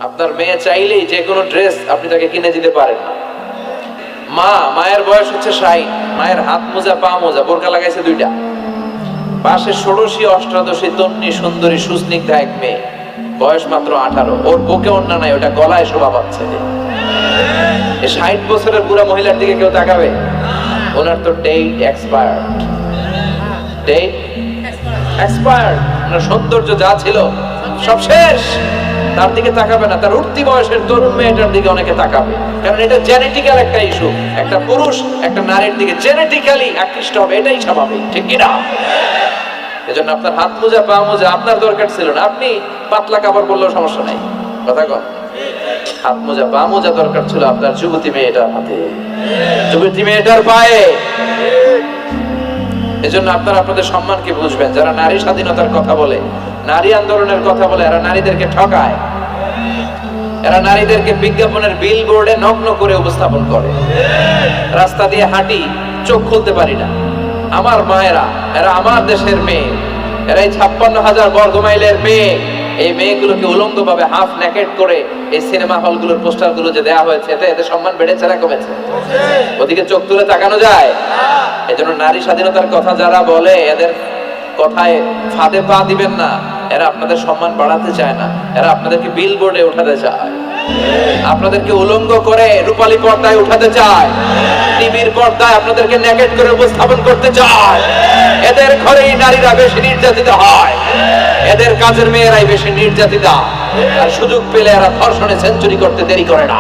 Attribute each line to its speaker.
Speaker 1: আপনার মেয়ে চাইলেই যে কোনো ড্রেস আপনি তাকে কিনে দিতে পারেন না। মায়ের বয়স হচ্ছে 60, মায়ের হাত মোজা পা মোজা, বোরকা লাগাইছে 2টা, পাশে ষোড়শী অষ্টাদশী তন্নি সুন্দরী সুস্নিগ্ধা এক মেয়ে, বয়স মাত্র 18, ওর বুকে ওড়না নাই, ওটা গলায় শোভা পাচ্ছে। 60 বছরের বুড়া মহিলার দিকে কেউ তাকাবে? ওনার তো ডেট এক্সপায়ার্ড, ডেট এক্সপায়ার্ড, ওনার সৌন্দর্য যা ছিল সব শেষ। তার দিকে তাকাবে না, তার উঠতি বয়সের তরুণ মেয়েটার দিকে অনেকে তাকাবে, কারণ এটা জেনেটিক্যাল একটা ইস্যু। একটা পুরুষ একটা নারীর দিকে জেনেটিক্যালি আকৃষ্ট হবে, এটাই স্বাভাবিক, ঠিক কিনা? এজন্য আপনার হাত মোজা পা মোজা আপনার দরকার ছিল না, আপনি পাতলা কাপড় পরলেও সমস্যা নাই, কথা কন। হাত মোজা পা মোজা দরকার ছিল আপনার যুবতী মেয়েটার হাতে, যুবতী মেয়েটার পায়ে। এজন্য আপনারা আপনাদের সম্মানকে বুঝবেন। যারা নারী স্বাধীনতার কথা বলে, নারী আন্দোলনের কথা বলে, এরা নারীদেরকে ঠকায়, এরা নারীদেরকে বিজ্ঞাপনের বিল বোর্ডে নগ্ন করে উপস্থাপন করে। রাস্তা দিয়ে হাঁটি, চোখ খুলতে পারি না। আমার মায়েরা, এরা আমার দেশের মেয়ে, এরা এই 56,000 বর্গ মাইলের মেয়ে। এই মেয়েগুলোকে উলঙ্গ ভাবে হাফ নেকেড করে এই সিনেমা হলগুলোর পোস্টার গুলো যে দেওয়া হয়েছে, এতে এদের সম্মান বেড়েছে না কমেছে? ওদিকে চোখ তুলে তাকানো যায়? এজন্য নারী স্বাধীনতার কথা যারা বলে, এদের কথায় ফাঁদে পা দিবেন না। এরা আপনাদের সম্মান বাড়াতে চায় না, এরা আপনাদেরকে বিল বোর্ডে উঠাতে চায়, আপনাদেরকে উলঙ্গ করে রূপালী পর্দায় উঠাতে চায়, টিভির পর্দায় আপনাদেরকে নেকেড করে উপস্থাপন করতে চায়। এদের ঘরেই নারীরা বেশি নির্যাতিত হয়, এদের কাজের মেয়েরাই বেশি নির্যাতিতা, আর সুযোগ পেলে এরা ধর্ষণে সেঞ্চুরি করতে দেরি করে না।